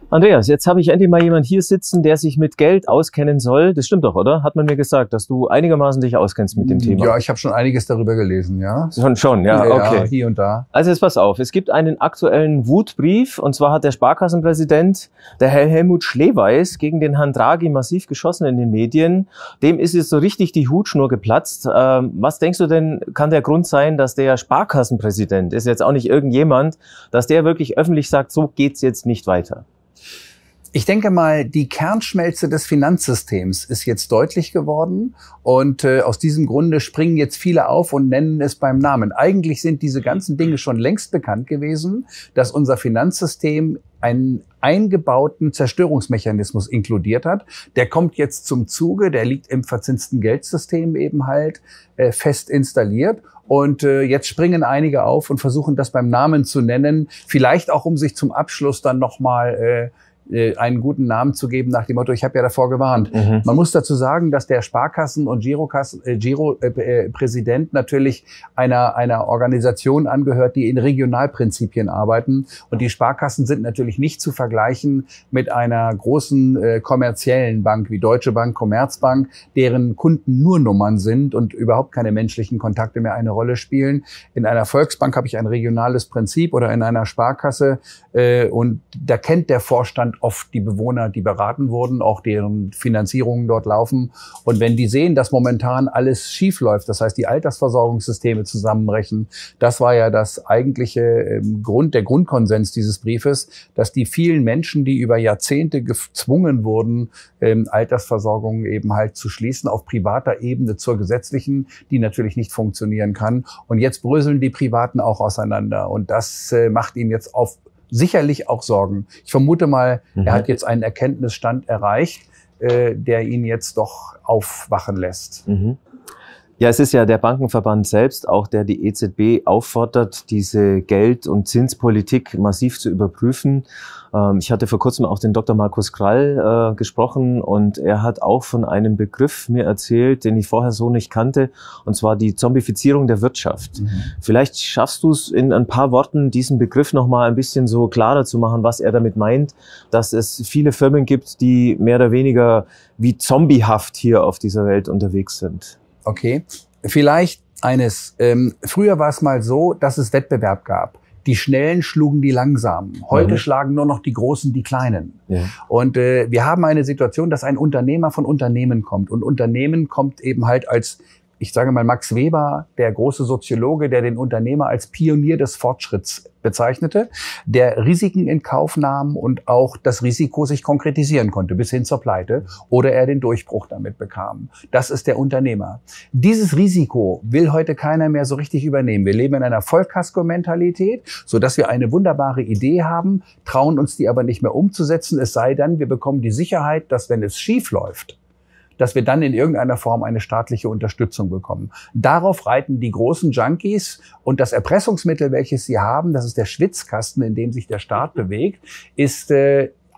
Andreas, jetzt habe ich endlich mal jemand hier sitzen, der sich mit Geld auskennen soll. Das stimmt doch, oder? Hat man mir gesagt, dass du einigermaßen dich auskennst mit dem Thema. Ja, ich habe schon einiges darüber gelesen, ja. Schon, ja, okay. Ja, hier und da. Also jetzt pass auf, es gibt einen aktuellen Wutbrief, und zwar hat der Sparkassenpräsident, der Herr Helmut Schleweis, gegen den Herrn Draghi massiv geschossen in den Medien. Dem ist jetzt so richtig die Hutschnur geplatzt. Was denkst du denn, kann der Grund sein, dass der Sparkassenpräsident, ist jetzt auch nicht irgendjemand, dass der wirklich öffentlich sagt, so geht's jetzt nicht weiter? Ich denke mal, die Kernschmelze des Finanzsystems ist jetzt deutlich geworden und aus diesem Grunde springen jetzt viele auf und nennen es beim Namen. Eigentlich sind diese ganzen Dinge schon längst bekannt gewesen, dass unser Finanzsystem einen eingebauten Zerstörungsmechanismus inkludiert hat. Der kommt jetzt zum Zuge, der liegt im verzinsten Geldsystem eben halt fest installiert. Und jetzt springen einige auf und versuchen das beim Namen zu nennen, vielleicht auch um sich zum Abschluss dann nochmal einen guten Namen zu geben nach dem Motto, ich habe ja davor gewarnt. Man muss dazu sagen, dass der Sparkassen- und Giro-Präsident natürlich einer Organisation angehört, die in Regionalprinzipien arbeiten. Und die Sparkassen sind natürlich nicht zu vergleichen mit einer großen kommerziellen Bank wie Deutsche Bank, Commerzbank, deren Kunden nur Nummern sind und überhaupt keine menschlichen Kontakte mehr eine Rolle spielen. In einer Volksbank habe ich ein regionales Prinzip oder in einer Sparkasse und da kennt der Vorstand oft die Bewohner, die beraten wurden, auch deren Finanzierungen dort laufen. Und wenn die sehen, dass momentan alles schief läuft, das heißt, die Altersversorgungssysteme zusammenbrechen, das war ja das eigentliche der Grundkonsens dieses Briefes, dass die vielen Menschen, die über Jahrzehnte gezwungen wurden, Altersversorgung eben halt zu schließen, auf privater Ebene zur gesetzlichen, die natürlich nicht funktionieren kann. Und jetzt bröseln die Privaten auch auseinander. Und das macht ihm jetzt sicherlich auch Sorgen. Ich vermute mal, er hat jetzt einen Erkenntnisstand erreicht, der ihn jetzt doch aufwachen lässt. Ja, es ist ja der Bankenverband selbst, auch der die EZB auffordert, diese Geld- und Zinspolitik massiv zu überprüfen. Ich hatte vor kurzem auch den Dr. Markus Krall gesprochen und er hat auch von einem Begriff mir erzählt, den ich vorher so nicht kannte, und zwar die Zombifizierung der Wirtschaft. Vielleicht schaffst du es in ein paar Worten, diesen Begriff nochmal ein bisschen so klarer zu machen, was er damit meint, dass es viele Firmen gibt, die mehr oder weniger wie zombiehaft hier auf dieser Welt unterwegs sind. Okay, vielleicht eines. Früher war es mal so, dass es Wettbewerb gab. Die Schnellen schlugen die Langsamen. Heute schlagen nur noch die Großen die Kleinen. Ja. Und wir haben eine Situation, dass ein Unternehmer von Unternehmen kommt. Und Unternehmen kommt eben halt als, ich sage mal, Max Weber, der große Soziologe, der den Unternehmer als Pionier des Fortschritts bezeichnete, der Risiken in Kauf nahm und auch das Risiko sich konkretisieren konnte, bis hin zur Pleite, oder er den Durchbruch damit bekam. Das ist der Unternehmer. Dieses Risiko will heute keiner mehr so richtig übernehmen. Wir leben in einer Vollkasko-Mentalität, sodass wir eine wunderbare Idee haben, trauen uns die aber nicht mehr umzusetzen, es sei denn, wir bekommen die Sicherheit, dass wenn es schief läuft, dass wir dann in irgendeiner Form eine staatliche Unterstützung bekommen. Darauf reiten die großen Junkies und das Erpressungsmittel, welches sie haben, das ist der Schwitzkasten, in dem sich der Staat bewegt, ist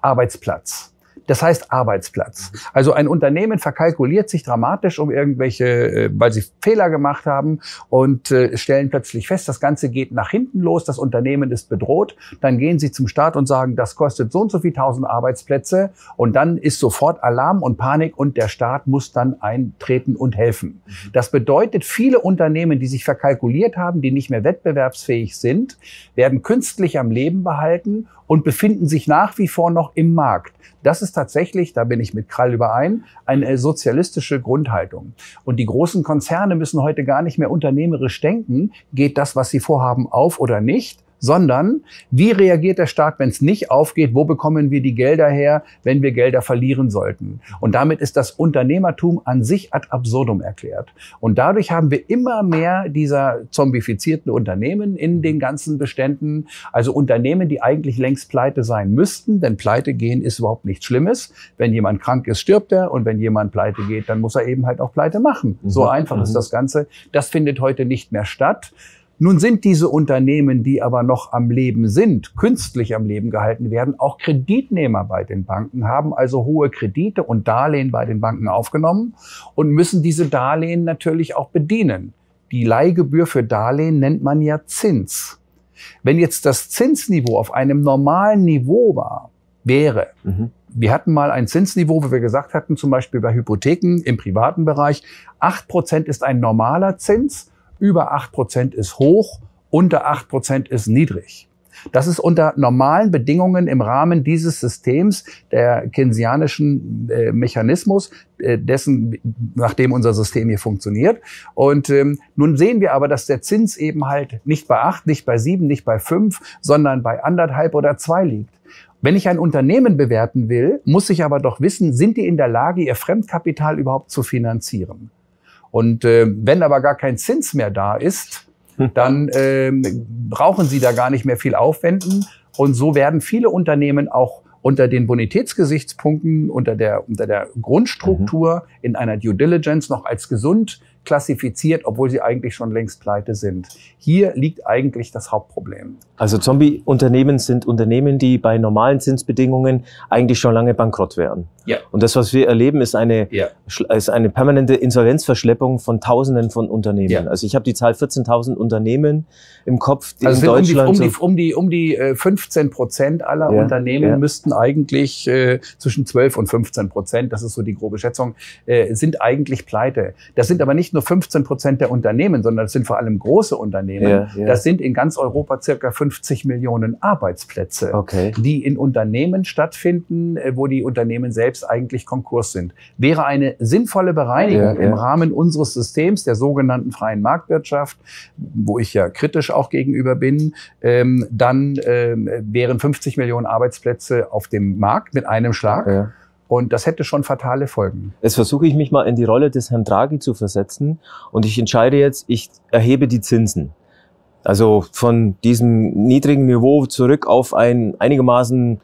Arbeitsplatz. Das heißt Arbeitsplatz. Also ein Unternehmen verkalkuliert sich dramatisch um irgendwelche, weil sie Fehler gemacht haben und stellen plötzlich fest, das Ganze geht nach hinten los, das Unternehmen ist bedroht. Dann gehen sie zum Staat und sagen, das kostet so und so viel 1000 Arbeitsplätze und dann ist sofort Alarm und Panik und der Staat muss dann eintreten und helfen. Das bedeutet, viele Unternehmen, die sich verkalkuliert haben, die nicht mehr wettbewerbsfähig sind, werden künstlich am Leben behalten und befinden sich nach wie vor noch im Markt. Das ist tatsächlich, da bin ich mit Krall überein, eine sozialistische Grundhaltung. Und die großen Konzerne müssen heute gar nicht mehr unternehmerisch denken, geht das, was sie vorhaben, auf oder nicht, sondern wie reagiert der Staat, wenn es nicht aufgeht? Wo bekommen wir die Gelder her, wenn wir Gelder verlieren sollten? Und damit ist das Unternehmertum an sich ad absurdum erklärt. Und dadurch haben wir immer mehr dieser zombifizierten Unternehmen in den ganzen Beständen. Also Unternehmen, die eigentlich längst pleite sein müssten, denn pleite gehen ist überhaupt nichts Schlimmes. Wenn jemand krank ist, stirbt er. Und wenn jemand pleite geht, dann muss er eben halt auch pleite machen. So einfach ist das Ganze. Das findet heute nicht mehr statt. Nun sind diese Unternehmen, die aber noch am Leben sind, künstlich am Leben gehalten werden, auch Kreditnehmer bei den Banken, haben also hohe Kredite und Darlehen bei den Banken aufgenommen und müssen diese Darlehen natürlich auch bedienen. Die Leihgebühr für Darlehen nennt man ja Zins. Wenn jetzt das Zinsniveau auf einem normalen Niveau war, wäre, wir hatten mal ein Zinsniveau, wo wir gesagt hatten, zum Beispiel bei Hypotheken im privaten Bereich, 8% ist ein normaler Zins, über 8% ist hoch, unter 8% ist niedrig. Das ist unter normalen Bedingungen im Rahmen dieses Systems, der keynesianischen Mechanismus, nachdem unser System hier funktioniert. Und nun sehen wir aber, dass der Zins eben halt nicht bei 8, nicht bei 7, nicht bei 5, sondern bei 1,5 oder 2 liegt. Wenn ich ein Unternehmen bewerten will, muss ich aber doch wissen, sind die in der Lage, ihr Fremdkapital überhaupt zu finanzieren? Und wenn aber gar kein Zins mehr da ist, dann brauchen sie da gar nicht mehr viel aufwenden. Und so werden viele Unternehmen auch unter den Bonitätsgesichtspunkten, unter der Grundstruktur in einer Due Diligence noch als gesund klassifiziert, obwohl sie eigentlich schon längst pleite sind. Hier liegt eigentlich das Hauptproblem. Also Zombie-Unternehmen sind Unternehmen, die bei normalen Zinsbedingungen eigentlich schon lange bankrott wären. Ja. Und das, was wir erleben, ist eine permanente Insolvenzverschleppung von Tausenden von Unternehmen. Ja. Also ich habe die Zahl 14.000 Unternehmen im Kopf, die in Deutschland um die 15% aller Unternehmen müssten eigentlich zwischen 12 und 15%, das ist so die grobe Schätzung, sind eigentlich pleite. Das sind aber nicht nur 15% der Unternehmen, sondern das sind vor allem große Unternehmen. Ja, ja. Das sind in ganz Europa circa 50 Millionen Arbeitsplätze, die in Unternehmen stattfinden, wo die Unternehmen selbst eigentlich Konkurs sind. Wäre eine sinnvolle Bereinigung im Rahmen unseres Systems, der sogenannten freien Marktwirtschaft, wo ich ja kritisch auch gegenüber bin, dann wären 50 Millionen Arbeitsplätze auf dem Markt mit einem Schlag. Ja. Und das hätte schon fatale Folgen. Jetzt versuche ich mich mal in die Rolle des Herrn Draghi zu versetzen und ich entscheide jetzt, ich erhebe die Zinsen. Also von diesem niedrigen Niveau zurück auf ein einigermaßen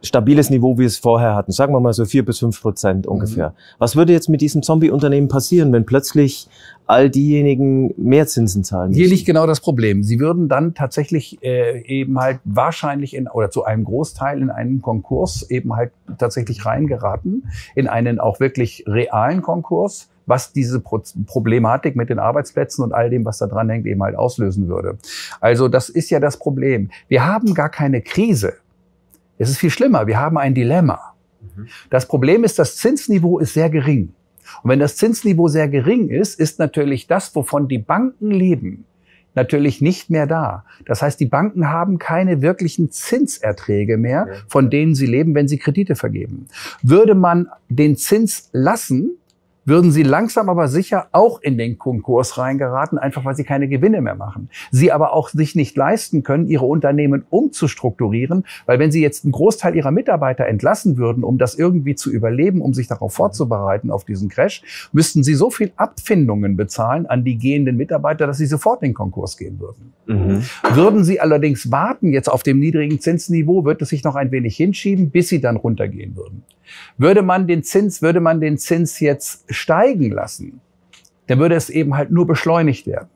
stabiles Niveau, wie wir es vorher hatten. Sagen wir mal so 4-5% ungefähr. Was würde jetzt mit diesem Zombie-Unternehmen passieren, wenn plötzlich all diejenigen mehr Zinsen zahlen müssen? Hier liegt genau das Problem. Sie würden dann tatsächlich eben halt wahrscheinlich oder zu einem Großteil in einen Konkurs eben halt tatsächlich reingeraten, in einen auch wirklich realen Konkurs, was diese Problematik mit den Arbeitsplätzen und all dem, was da dran hängt, eben halt auslösen würde. Also das ist ja das Problem. Wir haben gar keine Krise. Es ist viel schlimmer. Wir haben ein Dilemma. Das Problem ist, das Zinsniveau ist sehr gering. Und wenn das Zinsniveau sehr gering ist, ist natürlich das, wovon die Banken leben, natürlich nicht mehr da. Das heißt, die Banken haben keine wirklichen Zinserträge mehr, von denen sie leben, wenn sie Kredite vergeben. Würde man den Zins lassen, würden sie langsam aber sicher auch in den Konkurs reingeraten, einfach weil sie keine Gewinne mehr machen. Sie aber auch sich nicht leisten können, ihre Unternehmen umzustrukturieren, weil wenn sie jetzt einen Großteil ihrer Mitarbeiter entlassen würden, um das irgendwie zu überleben, um sich darauf vorzubereiten, auf diesen Crash, müssten sie so viel Abfindungen bezahlen an die gehenden Mitarbeiter, dass sie sofort in den Konkurs gehen würden. Würden sie allerdings warten, jetzt auf dem niedrigen Zinsniveau, wird es sich noch ein wenig hinschieben, bis sie dann runtergehen würden. Würde man den Zins jetzt steigen lassen, dann würde es eben halt nur beschleunigt werden.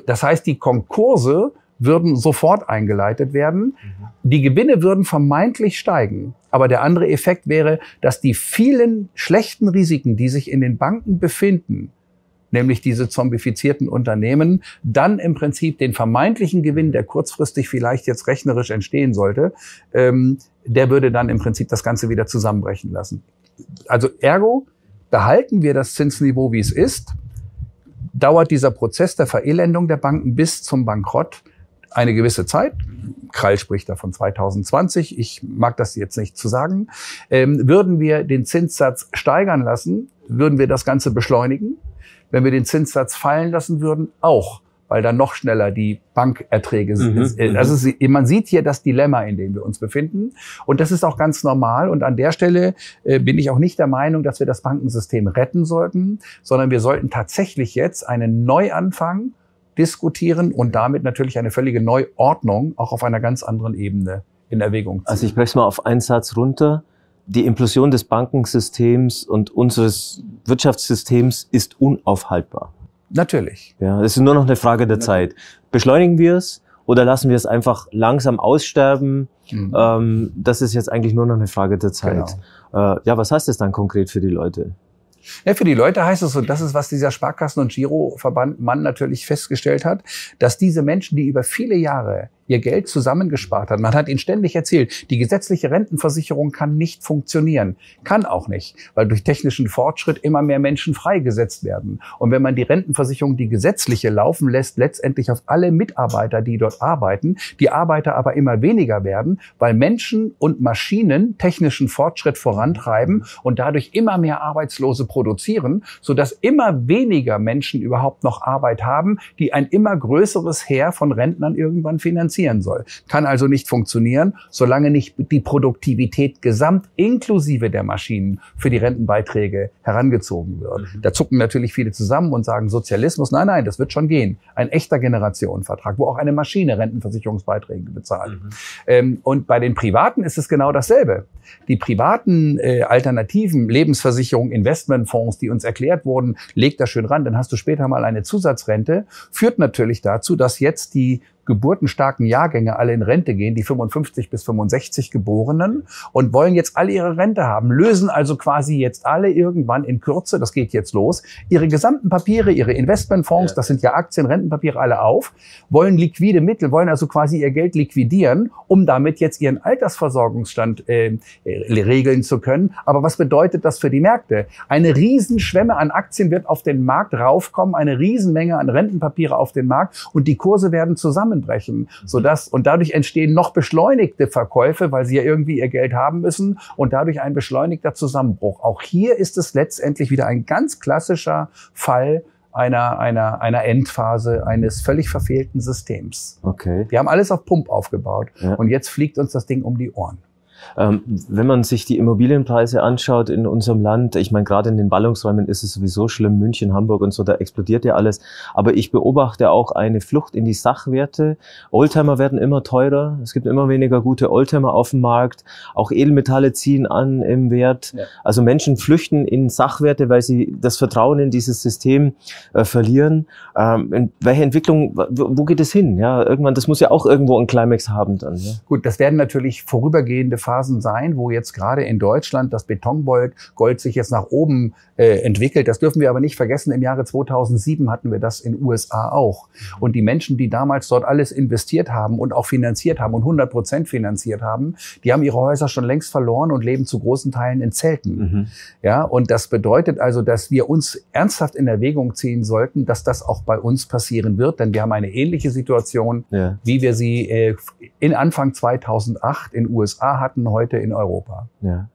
Das heißt, die Konkurse würden sofort eingeleitet werden. Die Gewinne würden vermeintlich steigen. Aber der andere Effekt wäre, dass die vielen schlechten Risiken, die sich in den Banken befinden, nämlich diese zombifizierten Unternehmen, dann im Prinzip den vermeintlichen Gewinn, der kurzfristig vielleicht jetzt rechnerisch entstehen sollte, der würde dann im Prinzip das Ganze wieder zusammenbrechen lassen. Also ergo, behalten wir das Zinsniveau, wie es ist, dauert dieser Prozess der Verelendung der Banken bis zum Bankrott eine gewisse Zeit. Krall spricht da von 2020, ich mag das jetzt nicht zu sagen. Würden wir den Zinssatz steigern lassen, würden wir das Ganze beschleunigen. Wenn wir den Zinssatz fallen lassen würden, auch, weil dann noch schneller die Bankerträge sind. Also man sieht hier das Dilemma, in dem wir uns befinden. Und das ist auch ganz normal. Und an der Stelle bin ich auch nicht der Meinung, dass wir das Bankensystem retten sollten, sondern wir sollten tatsächlich jetzt einen Neuanfang diskutieren und damit natürlich eine völlige Neuordnung auch auf einer ganz anderen Ebene in Erwägung ziehen. Also ich breche es mal auf einen Satz runter. Die Implosion des Bankensystems und unseres Wirtschaftssystems ist unaufhaltbar. Natürlich. Ja, es ist nur noch eine Frage der Zeit. Beschleunigen wir es oder lassen wir es einfach langsam aussterben? Das ist jetzt eigentlich nur noch eine Frage der Zeit. Genau. Ja, was heißt das dann konkret für die Leute? Ja, für die Leute heißt es, und das ist, was dieser Sparkassen- und Giroverband Mann natürlich festgestellt hat, dass diese Menschen, die über viele Jahre ihr Geld zusammengespart hat. Man hat ihnen ständig erzählt, die gesetzliche Rentenversicherung kann nicht funktionieren. Kann auch nicht, weil durch technischen Fortschritt immer mehr Menschen freigesetzt werden. Und wenn man die Rentenversicherung, die gesetzliche, laufen lässt, letztendlich auf alle Mitarbeiter, die dort arbeiten, die Arbeiter aber immer weniger werden, weil Menschen und Maschinen technischen Fortschritt vorantreiben und dadurch immer mehr Arbeitslose produzieren, sodass immer weniger Menschen überhaupt noch Arbeit haben, die ein immer größeres Heer von Rentnern irgendwann finanzieren soll. Kann also nicht funktionieren, solange nicht die Produktivität gesamt inklusive der Maschinen für die Rentenbeiträge herangezogen wird. Da zucken natürlich viele zusammen und sagen Sozialismus. Nein, nein, das wird schon gehen. Ein echter Generationenvertrag, wo auch eine Maschine Rentenversicherungsbeiträge bezahlt. Und bei den Privaten ist es genau dasselbe. Die privaten alternativen Lebensversicherungen, Investmentfonds, die uns erklärt wurden, leg das schön ran, dann hast du später mal eine Zusatzrente, führt natürlich dazu, dass jetzt die geburtenstarken Jahrgänge alle in Rente gehen, die 55 bis 65 Geborenen, und wollen jetzt alle ihre Rente haben, lösen also quasi jetzt alle irgendwann in Kürze, das geht jetzt los, ihre gesamten Papiere, ihre Investmentfonds, das sind ja Aktien, Rentenpapiere, alle auf, wollen liquide Mittel, wollen also quasi ihr Geld liquidieren, um damit jetzt ihren Altersversorgungsstand regeln zu können. Aber was bedeutet das für die Märkte? Eine Riesenschwemme an Aktien wird auf den Markt raufkommen, eine Riesenmenge an Rentenpapiere auf den Markt, und die Kurse werden zusammenbrechen, und dadurch entstehen noch beschleunigte Verkäufe, weil sie ja irgendwie ihr Geld haben müssen, und dadurch ein beschleunigter Zusammenbruch. Auch hier ist es letztendlich wieder ein ganz klassischer Fall einer Endphase eines völlig verfehlten Systems. Okay. Wir haben alles auf Pump aufgebaut, und jetzt fliegt uns das Ding um die Ohren. Wenn man sich die Immobilienpreise anschaut in unserem Land, ich meine, gerade in den Ballungsräumen ist es sowieso schlimm, München, Hamburg und so, da explodiert ja alles. Aber ich beobachte auch eine Flucht in die Sachwerte. Oldtimer werden immer teurer, es gibt immer weniger gute Oldtimer auf dem Markt. Auch Edelmetalle ziehen an im Wert. Ja. Also Menschen flüchten in Sachwerte, weil sie das Vertrauen in dieses System verlieren. In welche Entwicklung, wo geht es hin? Ja, irgendwann, das muss ja auch irgendwo einen Climax haben dann. Ja? Gut, das werden natürlich vorübergehende Phasen sein, wo jetzt gerade in Deutschland das Betongold sich jetzt nach oben entwickelt. Das dürfen wir aber nicht vergessen. Im Jahre 2007 hatten wir das in den USA auch. Und die Menschen, die damals dort alles investiert haben und auch finanziert haben und 100% finanziert haben, die haben ihre Häuser schon längst verloren und leben zu großen Teilen in Zelten. Ja, und das bedeutet also, dass wir uns ernsthaft in Erwägung ziehen sollten, dass das auch bei uns passieren wird, denn wir haben eine ähnliche Situation, wie wir sie in Anfang 2008 in den USA hatten, heute in Europa. Ja.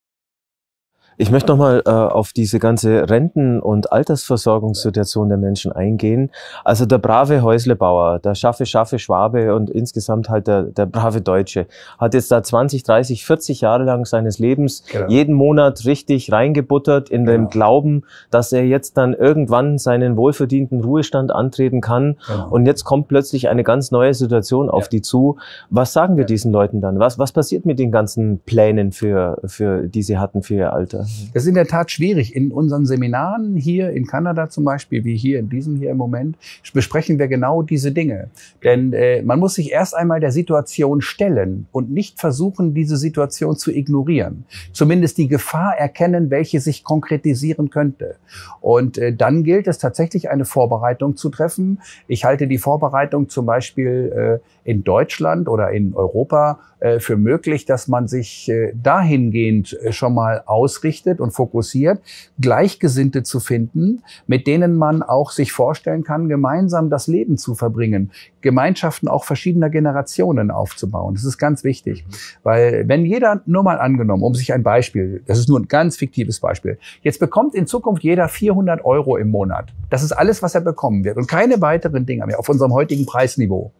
Ich möchte nochmal auf diese ganze Renten- und Altersversorgungssituation der Menschen eingehen. Also der brave Häuslebauer, der schaffe Schwabe und insgesamt halt der brave Deutsche hat jetzt da 20, 30, 40 Jahre lang seines Lebens jeden Monat richtig reingebuttert in dem Glauben, dass er jetzt dann irgendwann seinen wohlverdienten Ruhestand antreten kann. Und jetzt kommt plötzlich eine ganz neue Situation auf die zu. Was sagen wir diesen Leuten dann? Was passiert mit den ganzen Plänen, die sie hatten für ihr Alter? Das ist in der Tat schwierig. In unseren Seminaren hier in Kanada zum Beispiel, wie hier in diesem hier im Moment, besprechen wir genau diese Dinge. Denn man muss sich erst einmal der Situation stellen und nicht versuchen, diese Situation zu ignorieren. Zumindest die Gefahr erkennen, welche sich konkretisieren könnte. Und dann gilt es tatsächlich, eine Vorbereitung zu treffen. Ich halte die Vorbereitung zum Beispiel in Deutschland oder in Europa für möglich, dass man sich dahingehend schon mal ausrichtet und fokussiert, Gleichgesinnte zu finden, mit denen man auch sich vorstellen kann, gemeinsam das Leben zu verbringen, Gemeinschaften auch verschiedener Generationen aufzubauen. Das ist ganz wichtig, weil wenn jeder, nur mal angenommen, um sich ein Beispiel, das ist nur ein ganz fiktives Beispiel, jetzt bekommt in Zukunft jeder 400 € im Monat. Das ist alles, was er bekommen wird und keine weiteren Dinge mehr auf unserem heutigen Preisniveau.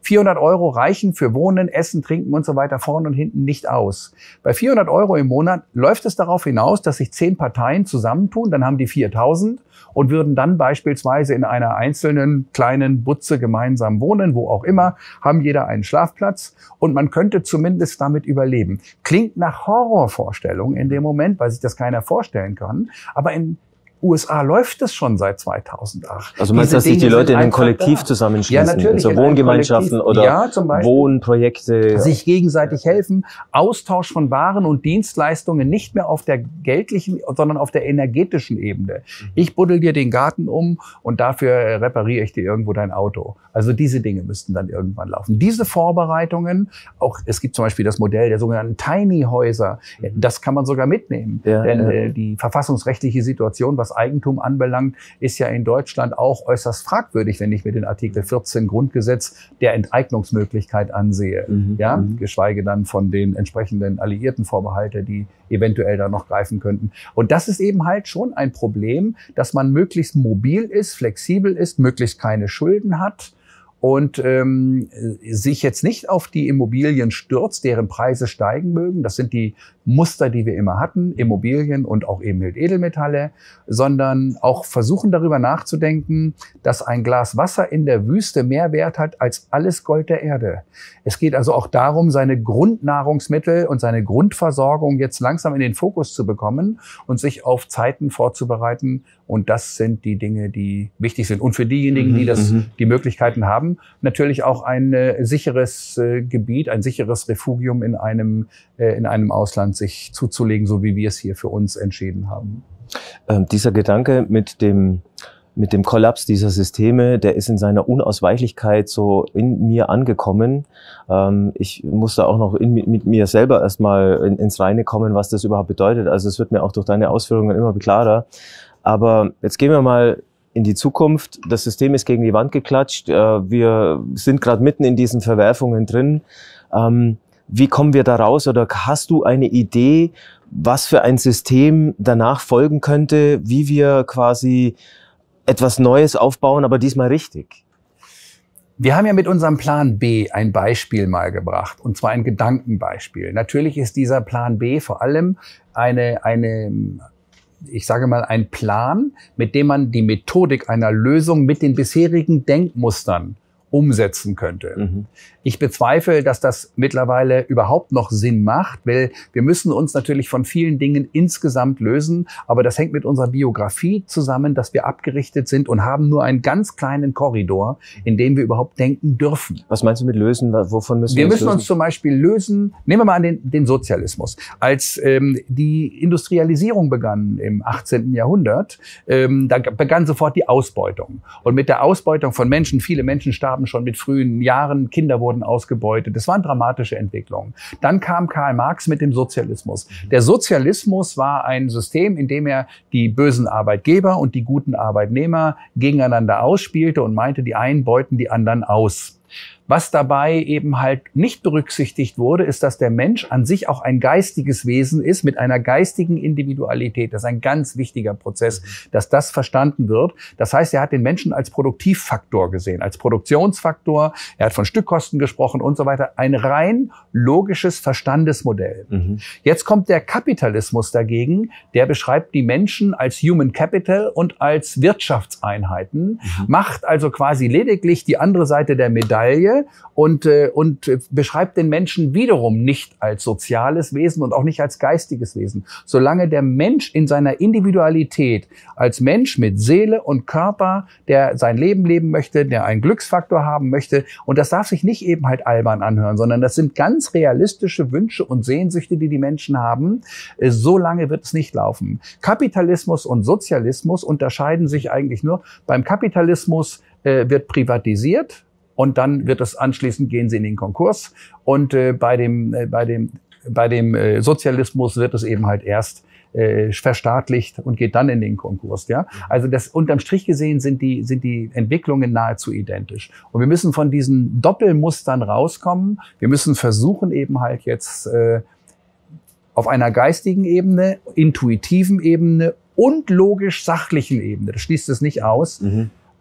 400 € reichen für Wohnen, Essen, Trinken und so weiter vorne und hinten nicht aus. Bei 400 € im Monat läuft es darauf hinaus, dass sich 10 Parteien zusammentun, dann haben die 4.000 und würden dann beispielsweise in einer einzelnen kleinen Butze gemeinsam wohnen, wo auch immer, haben jeder einen Schlafplatz und man könnte zumindest damit überleben. Klingt nach Horrorvorstellung in dem Moment, weil sich das keiner vorstellen kann, aber in USA läuft es schon seit 2008. Also meinst du, dass sich die Leute in einem Kollektiv zusammenschließen? Ja, natürlich. Also Wohngemeinschaften oder Wohnprojekte. Sich gegenseitig helfen. Austausch von Waren und Dienstleistungen nicht mehr auf der geldlichen, sondern auf der energetischen Ebene. Ich buddel dir den Garten um und dafür repariere ich dir irgendwo dein Auto. Also diese Dinge müssten dann irgendwann laufen. Diese Vorbereitungen, auch es gibt zum Beispiel das Modell der sogenannten Tiny Häuser, das kann man sogar mitnehmen. Ja, denn die verfassungsrechtliche Situation, was Eigentum anbelangt, ist ja in Deutschland auch äußerst fragwürdig, wenn ich mir den Artikel 14 Grundgesetz der Enteignungsmöglichkeit ansehe. Geschweige dann von den entsprechenden alliierten Vorbehalte, die eventuell da noch greifen könnten. Und das ist eben halt schon ein Problem, dass man möglichst mobil ist, flexibel ist, möglichst keine Schulden hat und sich jetzt nicht auf die Immobilien stürzt, deren Preise steigen mögen. Das sind die Muster, die wir immer hatten, Immobilien und auch eben Edelmetalle, sondern auch versuchen darüber nachzudenken, dass ein Glas Wasser in der Wüste mehr Wert hat als alles Gold der Erde. Es geht also auch darum, seine Grundnahrungsmittel und seine Grundversorgung jetzt langsam in den Fokus zu bekommen und sich auf Zeiten vorzubereiten. Und das sind die Dinge, die wichtig sind. Und für diejenigen, die die Möglichkeiten haben, natürlich auch ein sicheres Gebiet, ein sicheres Refugium in einem Ausland sich zuzulegen, so wie wir es hier für uns entschieden haben. Dieser Gedanke mit dem Kollaps dieser Systeme, der ist in seiner Unausweichlichkeit so in mir angekommen. Ich musste auch noch mit mir selber erstmal ins Reine kommen, was das überhaupt bedeutet. Also es wird mir auch durch deine Ausführungen immer klarer. Aber jetzt gehen wir mal in die Zukunft. Das System ist gegen die Wand geklatscht. Wir sind gerade mitten in diesen Verwerfungen drin. Wie kommen wir da raus? Oder hast du eine Idee, was für ein System danach folgen könnte, wie wir quasi etwas Neues aufbauen, aber diesmal richtig? Wir haben ja mit unserem Plan B ein Beispiel mal gebracht, und zwar ein Gedankenbeispiel. Natürlich ist dieser Plan B vor allem ich sage mal, ein Plan, mit dem man die Methodik einer Lösung mit den bisherigen Denkmustern umsetzen könnte. Ich bezweifle, dass das mittlerweile überhaupt noch Sinn macht, weil wir müssen uns natürlich von vielen Dingen insgesamt lösen, aber das hängt mit unserer Biografie zusammen, dass wir abgerichtet sind und haben nur einen ganz kleinen Korridor, in dem wir überhaupt denken dürfen. Was meinst du mit lösen? Wovon müssen wir uns lösen? Wir müssen uns zum Beispiel lösen, nehmen wir mal an den Sozialismus. Als die Industrialisierung begann im 18. Jahrhundert, da begann sofort die Ausbeutung. Und mit der Ausbeutung von Menschen, viele Menschen starben schon mit frühen Jahren, Kinder wurden ausgebeutet. Das waren dramatische Entwicklungen. Dann kam Karl Marx mit dem Sozialismus. Der Sozialismus war ein System, in dem er die bösen Arbeitgeber und die guten Arbeitnehmer gegeneinander ausspielte und meinte, die einen beuten die anderen aus. Was dabei eben halt nicht berücksichtigt wurde, ist, dass der Mensch an sich auch ein geistiges Wesen ist mit einer geistigen Individualität. Das ist ein ganz wichtiger Prozess, dass das verstanden wird. Das heißt, er hat den Menschen als Produktivfaktor gesehen, als Produktionsfaktor. Er hat von Stückkosten gesprochen und so weiter. Ein rein logisches Verstandesmodell. Jetzt kommt der Kapitalismus dagegen. Der beschreibt die Menschen als Human Capital und als Wirtschaftseinheiten, macht also quasi lediglich die andere Seite der Medaille und beschreibt den Menschen wiederum nicht als soziales Wesen und auch nicht als geistiges Wesen. Solange der Mensch in seiner Individualität als Mensch mit Seele und Körper, der sein Leben leben möchte, der einen Glücksfaktor haben möchte, und das darf sich nicht eben halt albern anhören, sondern das sind ganz realistische Wünsche und Sehnsüchte, die die Menschen haben, so lange wird es nicht laufen. Kapitalismus und Sozialismus unterscheiden sich eigentlich nur. Beim Kapitalismus wird privatisiert, und dann wird es anschließend, gehen sie in den Konkurs. Und bei dem Sozialismus wird es eben halt erst verstaatlicht und geht dann in den Konkurs. Ja? Also das unterm Strich gesehen sind die Entwicklungen nahezu identisch. Und wir müssen von diesen Doppelmustern rauskommen. Wir müssen versuchen eben halt jetzt auf einer geistigen Ebene, intuitiven Ebene und logisch-sachlichen Ebene, das schließt es nicht aus,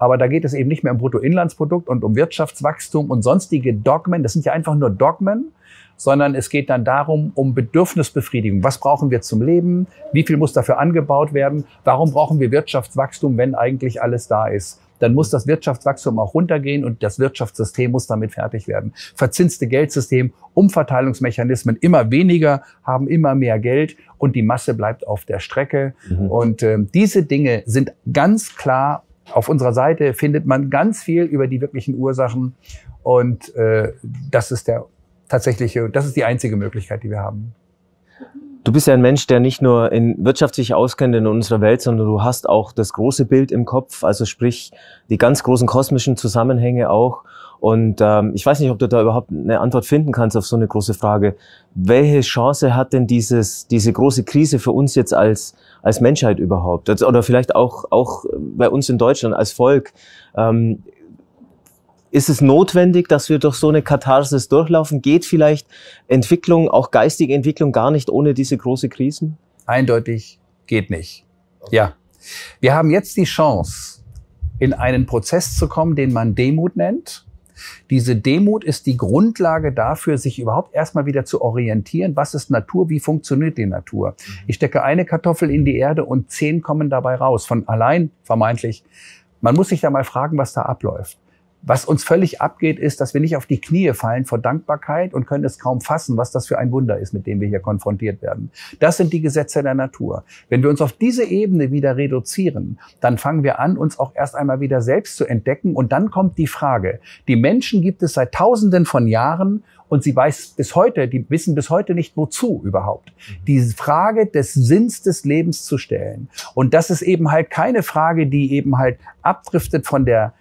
aber da geht es eben nicht mehr um Bruttoinlandsprodukt und um Wirtschaftswachstum und sonstige Dogmen. Das sind ja einfach nur Dogmen, sondern es geht dann darum, um Bedürfnisbefriedigung. Was brauchen wir zum Leben? Wie viel muss dafür angebaut werden? Warum brauchen wir Wirtschaftswachstum, wenn eigentlich alles da ist? dann muss das Wirtschaftswachstum auch runtergehen und das Wirtschaftssystem muss damit fertig werden. Verzinste Geldsystem, Umverteilungsmechanismen, immer weniger haben immer mehr Geld und die Masse bleibt auf der Strecke. Und diese Dinge sind ganz klar. Auf unserer Seite findet man ganz viel über die wirklichen Ursachen und das ist die einzige Möglichkeit, die wir haben. Du bist ja ein Mensch, der nicht nur wirtschaftlich auskennt in unserer Welt, sondern du hast auch das große Bild im Kopf, also sprich die ganz großen kosmischen Zusammenhänge auch. Und ich weiß nicht, ob du da überhaupt eine Antwort finden kannst auf so eine große Frage. Welche Chance hat denn diese große Krise für uns jetzt als Menschheit überhaupt? Oder vielleicht auch bei uns in Deutschland als Volk? Ist es notwendig, dass wir durch so eine Katharsis durchlaufen? Geht vielleicht Entwicklung, auch geistige Entwicklung, gar nicht ohne diese große Krisen? Eindeutig geht nicht. Ja. Wir haben jetzt die Chance, in einen Prozess zu kommen, den man Demut nennt. Diese Demut ist die Grundlage dafür, sich überhaupt erstmal wieder zu orientieren. Was ist Natur? Wie funktioniert die Natur? Ich stecke eine Kartoffel in die Erde und 10 kommen dabei raus. Von allein, vermeintlich. Man muss sich da mal fragen, was da abläuft. Was uns völlig abgeht, ist, dass wir nicht auf die Knie fallen vor Dankbarkeit und können es kaum fassen, was das für ein Wunder ist, mit dem wir hier konfrontiert werden. Das sind die Gesetze der Natur. Wenn wir uns auf diese Ebene wieder reduzieren, dann fangen wir an, uns auch erst einmal wieder selbst zu entdecken. Und dann kommt die Frage, die Menschen gibt es seit Tausenden von Jahren und die wissen bis heute nicht, wozu überhaupt. Die Frage des Sinns des Lebens zu stellen. Und das ist eben halt keine Frage, die eben halt abdriftet von der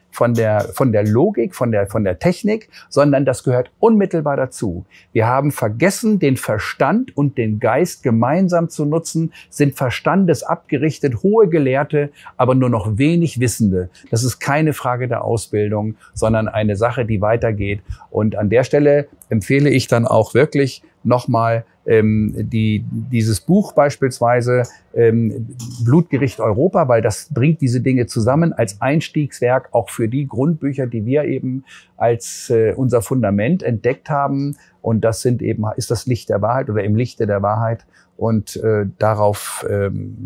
Logik, von der Technik, sondern das gehört unmittelbar dazu. Wir haben vergessen, den Verstand und den Geist gemeinsam zu nutzen, sind verstandesabgerichtet, hohe Gelehrte, aber nur noch wenig Wissende. Das ist keine Frage der Ausbildung, sondern eine Sache, die weitergeht. Und an der Stelle empfehle ich dann auch wirklich nochmal dieses Buch beispielsweise, Blutgericht Europa, weil das bringt diese Dinge zusammen als Einstiegswerk auch für die Grundbücher, die wir eben als unser Fundament entdeckt haben. Und das ist das Licht der Wahrheit oder im Lichte der Wahrheit. Und darauf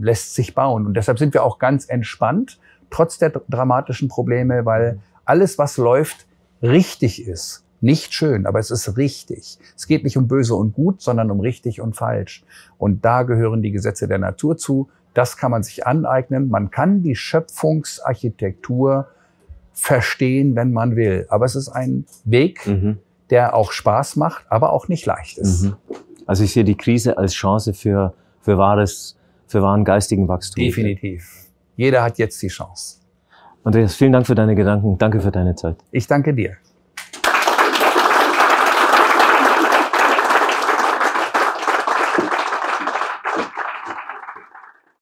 lässt sich bauen. Und deshalb sind wir auch ganz entspannt, trotz der dramatischen Probleme, weil alles, was läuft, richtig ist. Nicht schön, aber es ist richtig. Es geht nicht um böse und gut, sondern um richtig und falsch. Und da gehören die Gesetze der Natur zu. Das kann man sich aneignen. Man kann die Schöpfungsarchitektur verstehen, wenn man will. Aber es ist ein Weg, der auch Spaß macht, aber auch nicht leicht ist. Also ich sehe die Krise als Chance für wahren geistigen Wachstum. Definitiv. Jeder hat jetzt die Chance. Andreas, vielen Dank für deine Gedanken. Danke für deine Zeit. Ich danke dir.